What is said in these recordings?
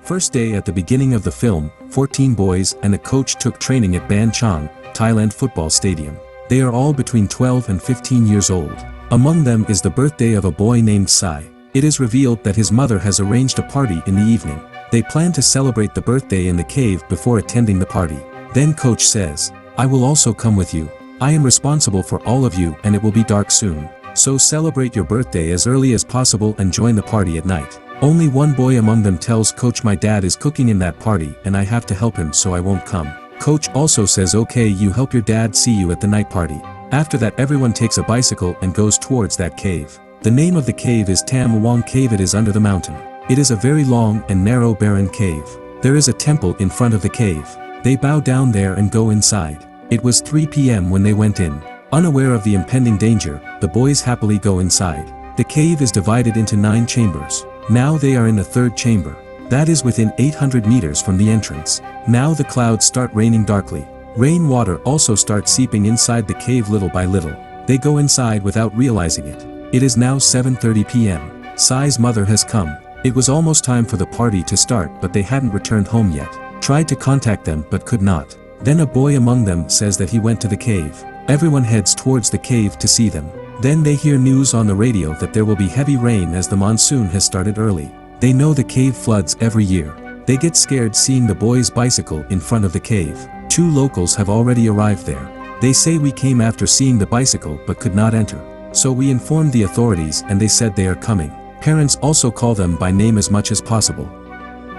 First day at the beginning of the film, 14 boys and a coach took training at Ban Chang, Thailand football stadium. They are all between 12 and 15 years old. Among them is the birthday of a boy named Sai. It is revealed that his mother has arranged a party in the evening. They plan to celebrate the birthday in the cave before attending the party. Then coach says, "I will also come with you. I am responsible for all of you and it will be dark soon. So celebrate your birthday as early as possible and join the party at night." Only one boy among them tells coach, "My dad is cooking in that party and I have to help him, so I won't come." Coach also says, "Okay, you help your dad, see you at the night party." After that everyone takes a bicycle and goes towards that cave. The name of the cave is Tham Luang Cave. It is under the mountain. It is a very long and narrow barren cave. There is a temple in front of the cave. They bow down there and go inside. It was 3 p.m. when they went in. Unaware of the impending danger, the boys happily go inside. The cave is divided into 9 chambers. Now they are in the 3rd chamber. That is within 800 meters from the entrance. Now the clouds start raining darkly. Rainwater also starts seeping inside the cave little by little. They go inside without realizing it. It is now 7:30 p.m. Sai's mother has come. It was almost time for the party to start, but they hadn't returned home yet. Tried to contact them but could not. Then a boy among them says that he went to the cave. Everyone heads towards the cave to see them. Then they hear news on the radio that there will be heavy rain as the monsoon has started early. They know the cave floods every year. They get scared seeing the boy's bicycle in front of the cave. 2 locals have already arrived there. They say, "We came after seeing the bicycle but could not enter. So we informed the authorities and they said they are coming." Parents also call them by name as much as possible.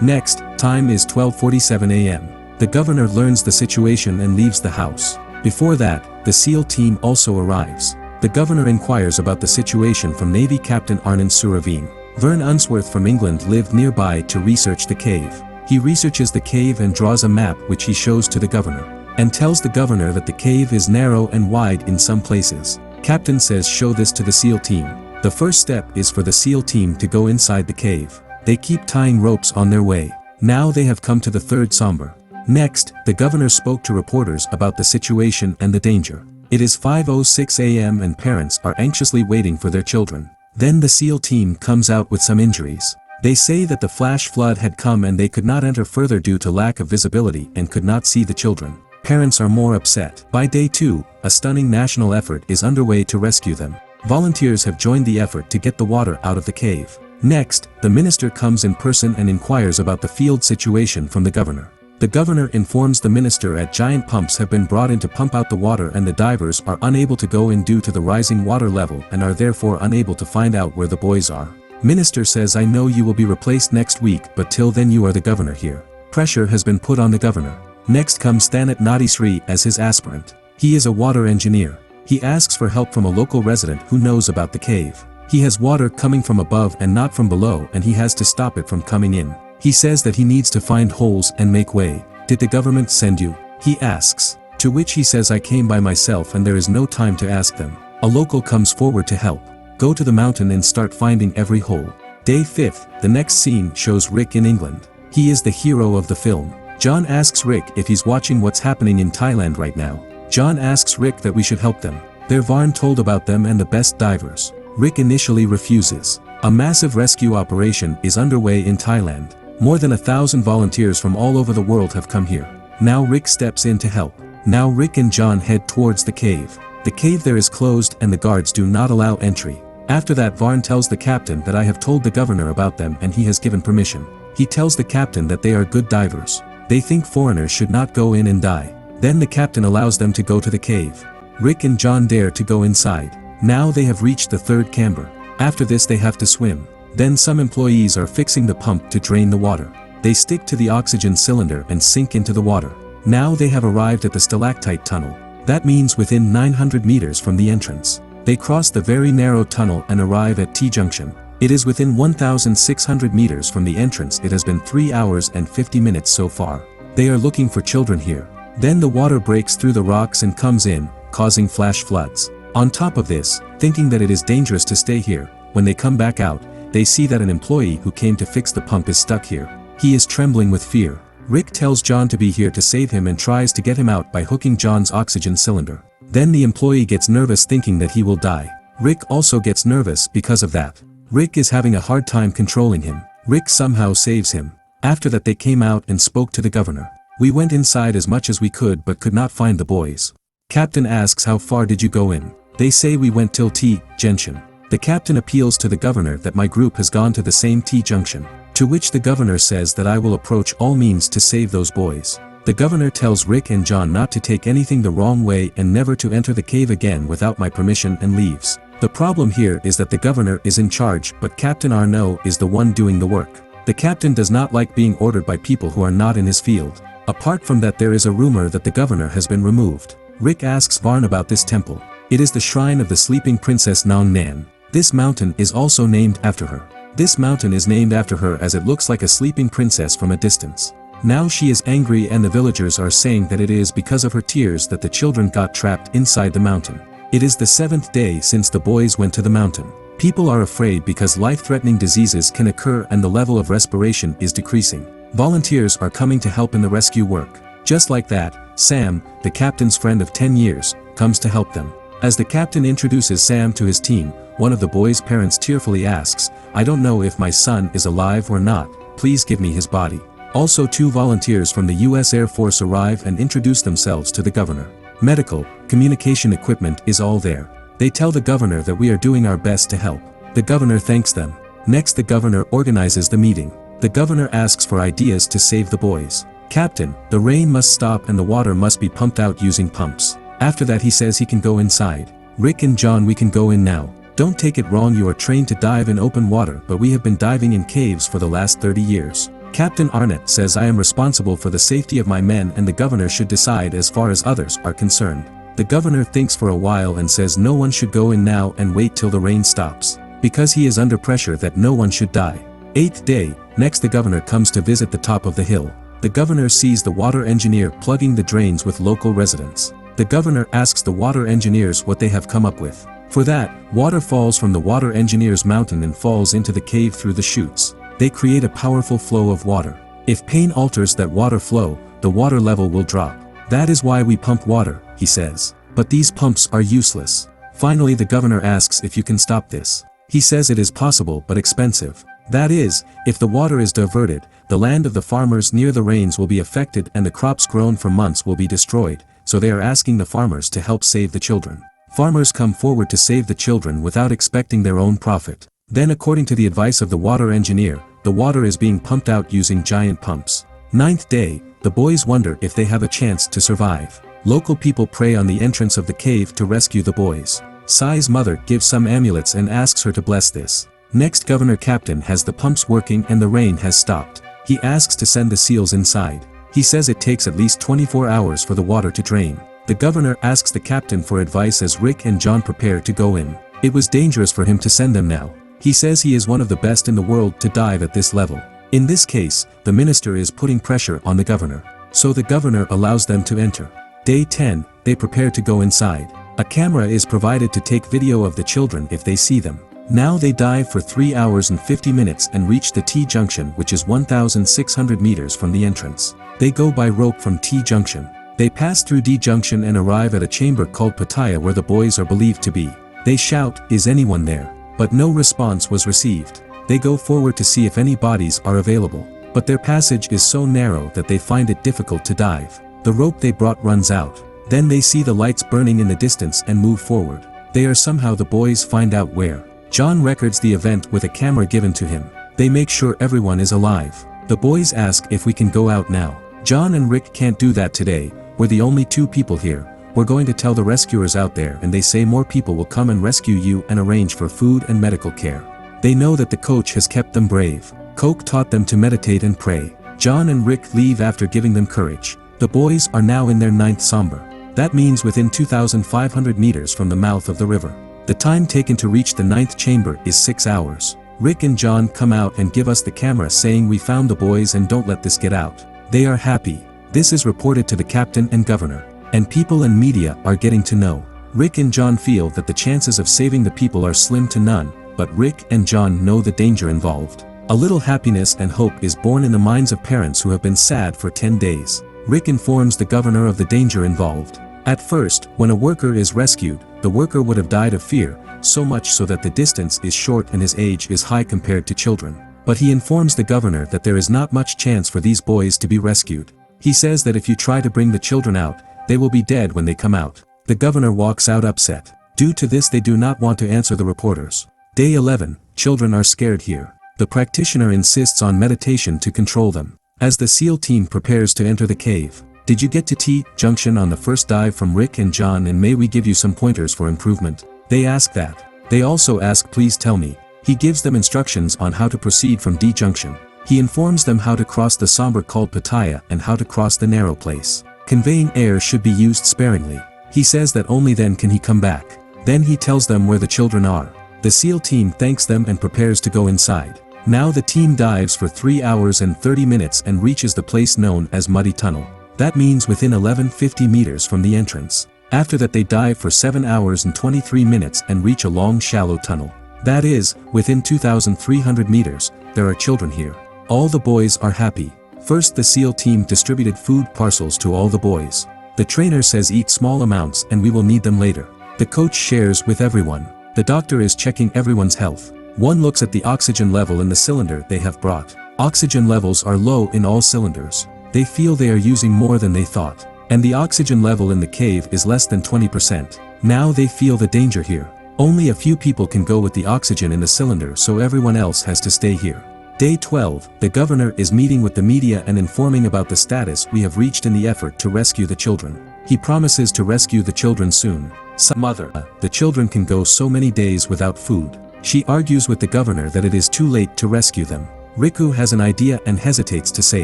Next, time is 12:47 a.m. The governor learns the situation and leaves the house. Before that, the SEAL team also arrives. The governor inquires about the situation from Navy Captain Arnon Suravine. Vern Unsworth from England lived nearby to research the cave. He researches the cave and draws a map which he shows to the governor, and tells the governor that the cave is narrow and wide in some places. Captain says show this to the SEAL team. The first step is for the SEAL team to go inside the cave. They keep tying ropes on their way. Now they have come to the 3rd chamber. Next, the governor spoke to reporters about the situation and the danger. It is 5:06 a.m. and parents are anxiously waiting for their children. Then the SEAL team comes out with some injuries. They say that the flash flood had come and they could not enter further due to lack of visibility and could not see the children. Parents are more upset. By day 2, a stunning national effort is underway to rescue them. Volunteers have joined the effort to get the water out of the cave. Next, the minister comes in person and inquires about the field situation from the governor. The governor informs the minister that giant pumps have been brought in to pump out the water and the divers are unable to go in due to the rising water level and are therefore unable to find out where the boys are. Minister says, "I know you will be replaced next week, but till then you are the governor here." Pressure has been put on the governor. Next comes Thanat Nadisri as his aspirant. He is a water engineer. He asks for help from a local resident who knows about the cave. He has water coming from above and not from below and he has to stop it from coming in. He says that he needs to find holes and make way. "Did the government send you?" he asks. To which he says, "I came by myself and there is no time to ask them." A local comes forward to help. Go to the mountain and start finding every hole. Day 5, the next scene shows Rick in England. He is the hero of the film. John asks Rick if he's watching what's happening in Thailand right now. John asks Rick that we should help them. They're Varn told about them and the best divers. Rick initially refuses. A massive rescue operation is underway in Thailand. More than 1,000 volunteers from all over the world have come here. Now Rick steps in to help. Now Rick and John head towards the cave. The cave there is closed and the guards do not allow entry. After that, Varn tells the captain that I have told the governor about them and he has given permission. He tells the captain that they are good divers. They think foreigners should not go in and die. Then the captain allows them to go to the cave. Rick and John dare to go inside. Now they have reached the 3rd chamber. After this they have to swim. Then some employees are fixing the pump to drain the water. They stick to the oxygen cylinder and sink into the water. Now they have arrived at the stalactite tunnel. That means within 900 meters from the entrance. They cross the very narrow tunnel and arrive at T-junction. It is within 1,600 meters from the entrance. It has been 3 hours and 50 minutes so far. They are looking for children here. Then the water breaks through the rocks and comes in, causing flash floods. On top of this, thinking that it is dangerous to stay here, when they come back out, they see that an employee who came to fix the pump is stuck here. He is trembling with fear. Rick tells John to be here to save him and tries to get him out by hooking John's oxygen cylinder. Then the employee gets nervous thinking that he will die. Rick also gets nervous because of that. Rick is having a hard time controlling him. Rick somehow saves him. After that they came out and spoke to the governor. We went inside as much as we could but could not find the boys. Captain asks how far did you go in? They say we went till T junction. The captain appeals to the governor that my group has gone to the same T junction. To which the governor says that I will approach all means to save those boys. The governor tells Rick and John not to take anything the wrong way and never to enter the cave again without my permission and leaves. The problem here is that the governor is in charge but Captain Arnaud is the one doing the work. The captain does not like being ordered by people who are not in his field. Apart from that there is a rumor that the governor has been removed. Rick asks Varn about this temple. It is the shrine of the sleeping princess Nong Nan. This mountain is also named after her. This mountain is named after her as it looks like a sleeping princess from a distance. Now she is angry and the villagers are saying that it is because of her tears that the children got trapped inside the mountain. It is the 7th day since the boys went to the mountain. People are afraid because life-threatening diseases can occur and the level of respiration is decreasing. Volunteers are coming to help in the rescue work. Just like that, Sam, the captain's friend of 10 years, comes to help them. As the captain introduces Sam to his team, one of the boys' parents tearfully asks, "I don't know if my son is alive or not, please give me his body." Also 2 volunteers from the US Air Force arrive and introduce themselves to the governor. Medical, communication equipment is all there. They tell the governor that we are doing our best to help. The governor thanks them. Next the governor organizes the meeting. The governor asks for ideas to save the boys. "Captain, the rain must stop and the water must be pumped out using pumps." After that he says he can go inside. "Rick and John, we can go in now. Don't take it wrong, you are trained to dive in open water but we have been diving in caves for the last 30 years. Captain Arnott says I am responsible for the safety of my men and the governor should decide as far as others are concerned. The governor thinks for a while and says no one should go in now and wait till the rain stops. Because he is under pressure that no one should die. 8th day, next the governor comes to visit the top of the hill. The governor sees the water engineer plugging the drains with local residents. The governor asks the water engineers what they have come up with. For that, water falls from the water engineer's mountain and falls into the cave through the chutes. They create a powerful flow of water. If pain alters that water flow, the water level will drop. That is why we pump water, he says. But these pumps are useless. Finally the governor asks if you can stop this. He says it is possible but expensive. That is, if the water is diverted, the land of the farmers near the rains will be affected and the crops grown for months will be destroyed, so they are asking the farmers to help save the children. Farmers come forward to save the children without expecting their own profit. Then according to the advice of the water engineer, the water is being pumped out using giant pumps. 9th day, the boys wonder if they have a chance to survive. Local people pray on the entrance of the cave to rescue the boys. Sai's mother gives some amulets and asks her to bless this. Next Governor Captain has the pumps working and the rain has stopped. He asks to send the seals inside. He says it takes at least 24 hours for the water to drain. The governor asks the captain for advice as Rick and John prepare to go in. It was dangerous for him to send them now. He says he is one of the best in the world to dive at this level. In this case, the minister is putting pressure on the governor. So the governor allows them to enter. Day 10, they prepare to go inside. A camera is provided to take video of the children if they see them. Now they dive for 3 hours and 50 minutes and reach the T junction, which is 1,600 meters from the entrance. They go by rope from T junction. They pass through D junction and arrive at a chamber called Pattaya where the boys are believed to be. They shout, "Is anyone there?" But no response was received. They go forward to see if any bodies are available. But their passage is so narrow that they find it difficult to dive. The rope they brought runs out. Then they see the lights burning in the distance and move forward. They are somehow the boys find out where. John records the event with a camera given to him. They make sure everyone is alive. The boys ask if we can go out now. John and Rick can't do that today. We're the only 2 people here. We're going to tell the rescuers out there and they say more people will come and rescue you and arrange for food and medical care. They know that the coach has kept them brave. Coke taught them to meditate and pray. John and Rick leave after giving them courage. The boys are now in their 9th somber. That means within 2,500 meters from the mouth of the river. The time taken to reach the 9th chamber is 6 hours. Rick and John come out and give us the camera saying we found the boys and don't let this get out. They are happy. This is reported to the captain and governor. And people and media are getting to know. Rick and John feel that the chances of saving the people are slim to none, but Rick and John know the danger involved. A little happiness and hope is born in the minds of parents who have been sad for 10 days. Rick informs the governor of the danger involved. At first, when a worker is rescued, the worker would have died of fear, so much so that the distance is short and his age is high compared to children. But he informs the governor that there is not much chance for these boys to be rescued. He says that if you try to bring the children out, they will be dead when they come out. The governor walks out upset. Due to this, they do not want to answer the reporters. Day 11, children are scared here. The practitioner insists on meditation to control them. As the SEAL team prepares to enter the cave, did you get to T junction on the first dive from Rick and John, and may we give you some pointers for improvement? They ask that. They also ask, please tell me. He gives them instructions on how to proceed from D junction. He informs them how to cross the somber called Pattaya and how to cross the narrow place. Conveying air should be used sparingly. He says that only then can he come back. Then he tells them where the children are. The SEAL team thanks them and prepares to go inside. Now the team dives for 3 hours and 30 minutes and reaches the place known as Muddy Tunnel. That means within 1150 meters from the entrance. After that they dive for 7 hours and 23 minutes and reach a long shallow tunnel. That is, within 2,300 meters, there are children here. All the boys are happy. First the SEAL team distributed food parcels to all the boys. The trainer says eat small amounts and we will need them later. The coach shares with everyone. The doctor is checking everyone's health. One looks at the oxygen level in the cylinder they have brought. Oxygen levels are low in all cylinders. They feel they are using more than they thought. And the oxygen level in the cave is less than 20%. Now they feel the danger here. Only a few people can go with the oxygen in the cylinder, so everyone else has to stay here. Day 12, the governor is meeting with the media and informing about the status we have reached in the effort to rescue the children. He promises to rescue the children soon. Mother, the children can go so many days without food. She argues with the governor that it is too late to rescue them. Riku has an idea and hesitates to say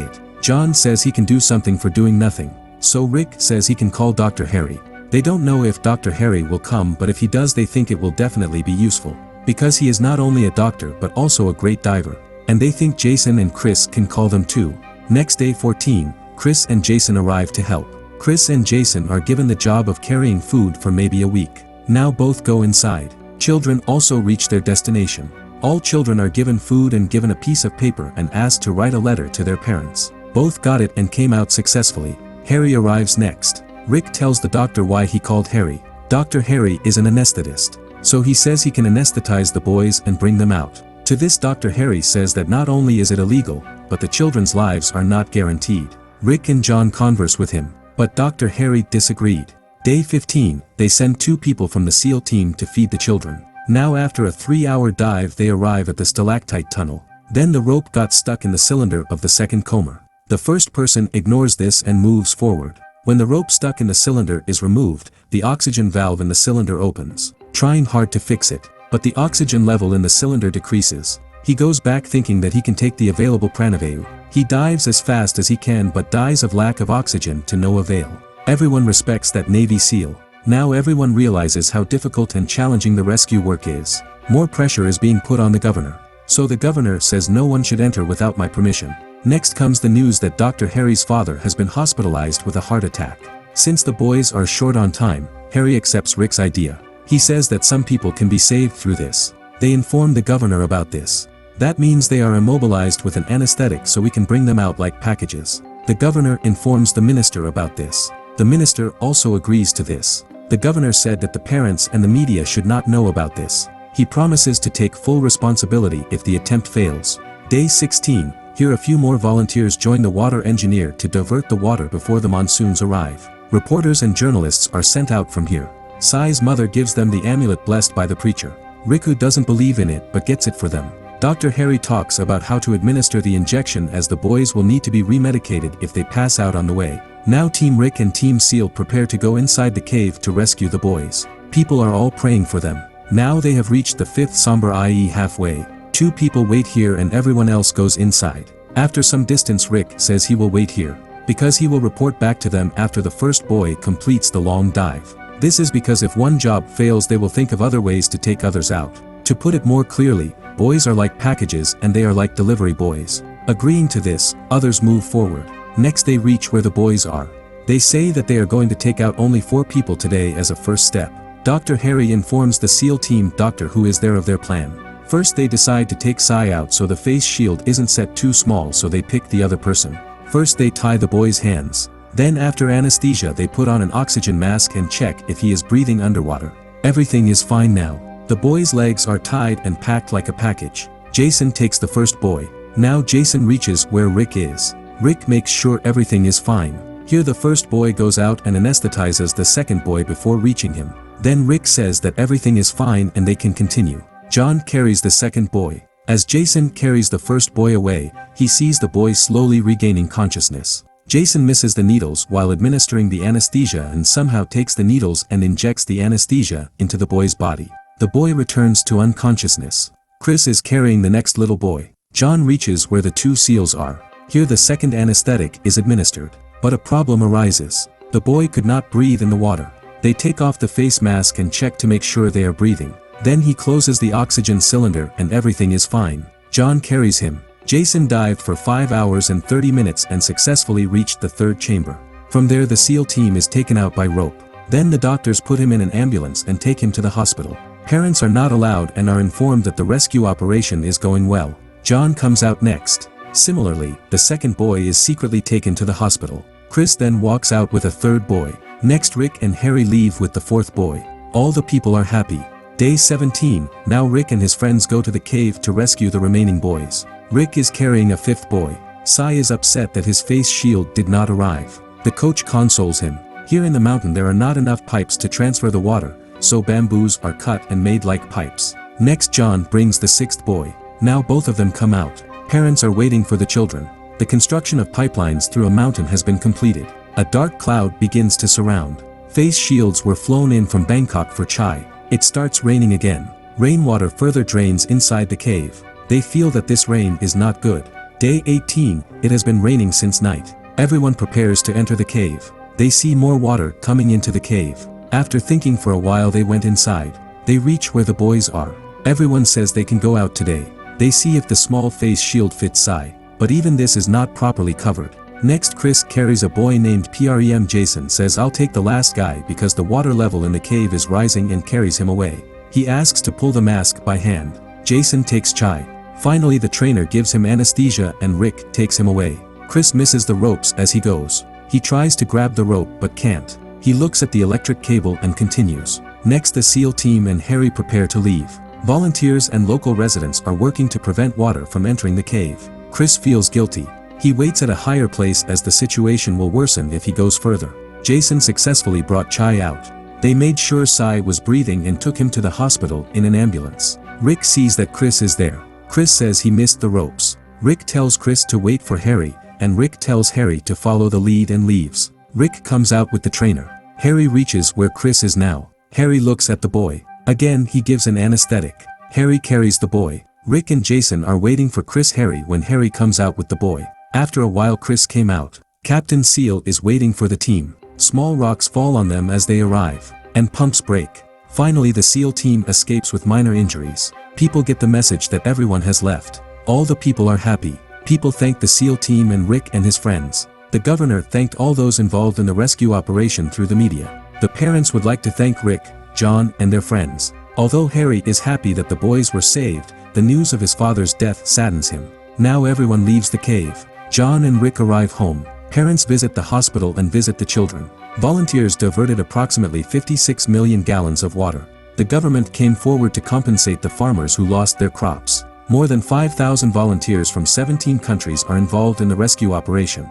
it. John says he can do something for doing nothing. So Rick says he can call Dr. Harry. They don't know if Dr. Harry will come, but if he does they think it will definitely be useful. Because he is not only a doctor but also a great diver. And they think Jason and Chris can call them too. Next day 14, Chris and Jason arrive to help. Chris and Jason are given the job of carrying food for maybe a week. Now both go inside. Children also reach their destination. All children are given food and given a piece of paper and asked to write a letter to their parents. Both got it and came out successfully. Harry arrives next. Rick tells the doctor why he called Harry. Dr. Harry is an anesthetist. So he says he can anesthetize the boys and bring them out. To this Dr. Harry says that not only is it illegal, but the children's lives are not guaranteed. Rick and John converse with him, but Dr. Harry disagreed. Day 15, they send 2 people from the SEAL team to feed the children. Now after a 3-hour dive they arrive at the stalactite tunnel. Then the rope got stuck in the cylinder of the second comber. The first person ignores this and moves forward. When the rope stuck in the cylinder is removed, the oxygen valve in the cylinder opens. Trying hard to fix it, but the oxygen level in the cylinder decreases. He goes back thinking that he can take the available pranavayu. He dives as fast as he can but dies of lack of oxygen to no avail. Everyone respects that Navy SEAL. Now everyone realizes how difficult and challenging the rescue work is. More pressure is being put on the governor. So the governor says no one should enter without my permission. Next comes the news that Dr. Harry's father has been hospitalized with a heart attack. Since the boys are short on time, Harry accepts Rick's idea. He says that some people can be saved through this. They inform the governor about this. That means they are immobilized with an anesthetic so we can bring them out like packages. The governor informs the minister about this. The minister also agrees to this. The governor said that the parents and the media should not know about this. He promises to take full responsibility if the attempt fails. Day 16, here a few more volunteers join the water engineer to divert the water before the monsoons arrive. Reporters and journalists are sent out from here. Sai's mother gives them the amulet blessed by the preacher. Riku doesn't believe in it but gets it for them. Dr. Harry talks about how to administer the injection as the boys will need to be remedicated if they pass out on the way. Now Team Rick and Team SEAL prepare to go inside the cave to rescue the boys. People are all praying for them. Now they have reached the 5th somber, i.e. halfway. 2 people wait here and everyone else goes inside. After some distance Rick says he will wait here, because he will report back to them after the first boy completes the long dive. This is because if one job fails they will think of other ways to take others out. To put it more clearly, boys are like packages and they are like delivery boys. Agreeing to this, others move forward. Next they reach where the boys are. They say that they are going to take out only 4 people today as a first step. Dr. Harry informs the SEAL team doctor who is there of their plan. First they decide to take Sai out so the face shield isn't set too small, so they pick the other person. First they tie the boy's hands. Then after anesthesia they put on an oxygen mask and check if he is breathing underwater. Everything is fine now. The boy's legs are tied and packed like a package. Jason takes the first boy. Now Jason reaches where Rick is. Rick makes sure everything is fine. Here the first boy goes out and anesthetizes the second boy before reaching him. Then Rick says that everything is fine and they can continue. John carries the second boy. As Jason carries the first boy away, he sees the boy slowly regaining consciousness. Jason misses the needles while administering the anesthesia and somehow takes the needles and injects the anesthesia into the boy's body. The boy returns to unconsciousness. Chris is carrying the next little boy. John reaches where the two seals are. Here the second anesthetic is administered. But a problem arises. The boy could not breathe in the water. They take off the face mask and check to make sure they are breathing. Then he closes the oxygen cylinder and everything is fine. John carries him. Jason dived for 5 hours and 30 minutes and successfully reached the third chamber. From there the SEAL team is taken out by rope. Then the doctors put him in an ambulance and take him to the hospital. Parents are not allowed and are informed that the rescue operation is going well. John comes out next. Similarly, the second boy is secretly taken to the hospital. Chris then walks out with a third boy. Next Rick and Harry leave with the fourth boy. All the people are happy. Day 17, now Rick and his friends go to the cave to rescue the remaining boys. Rick is carrying a fifth boy. Sai is upset that his face shield did not arrive. The coach consoles him. Here in the mountain there are not enough pipes to transfer the water, so bamboos are cut and made like pipes. Next John brings the sixth boy. Now both of them come out. Parents are waiting for the children. The construction of pipelines through a mountain has been completed. A dark cloud begins to surround. Face shields were flown in from Bangkok for Chai. It starts raining again. Rainwater further drains inside the cave. They feel that this rain is not good. Day 18, it has been raining since night. Everyone prepares to enter the cave. They see more water coming into the cave. After thinking for a while they went inside. They reach where the boys are. Everyone says they can go out today. They see if the small face shield fits Sai. But even this is not properly covered. Next Chris carries a boy named Prem. Jason says I'll take the last guy because the water level in the cave is rising and carries him away. He asks to pull the mask by hand. Jason takes Chai. Finally the trainer gives him anesthesia and Rick takes him away. Chris misses the ropes as he goes. He tries to grab the rope but can't. He looks at the electric cable and continues. Next the SEAL team and Harry prepare to leave. Volunteers and local residents are working to prevent water from entering the cave. Chris feels guilty. He waits at a higher place as the situation will worsen if he goes further. Jason successfully brought Chai out. They made sure Sai was breathing and took him to the hospital in an ambulance. Rick sees that Chris is there. Chris says he missed the ropes. Rick tells Chris to wait for Harry, and Rick tells Harry to follow the lead and leaves. Rick comes out with the trainer. Harry reaches where Chris is now. Harry looks at the boy. Again he gives an anesthetic. Harry carries the boy. Rick and Jason are waiting for Harry when Harry comes out with the boy. After a while Chris came out. Captain Seal is waiting for the team. Small rocks fall on them as they arrive, and pumps break. Finally the SEAL team escapes with minor injuries. People get the message that everyone has left. All the people are happy. People thank the SEAL team and Rick and his friends. The governor thanked all those involved in the rescue operation through the media. The parents would like to thank Rick, John, and their friends. Although Harry is happy that the boys were saved, the news of his father's death saddens him. Now everyone leaves the cave. John and Rick arrive home. Parents visit the hospital and visit the children. Volunteers diverted approximately 56 million gallons of water. The government came forward to compensate the farmers who lost their crops. More than 5,000 volunteers from 17 countries are involved in the rescue operation.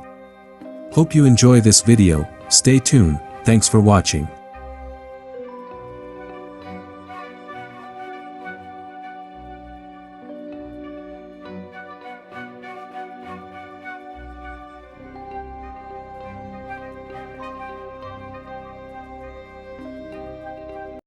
Hope you enjoy this video. Stay tuned. Thanks for watching.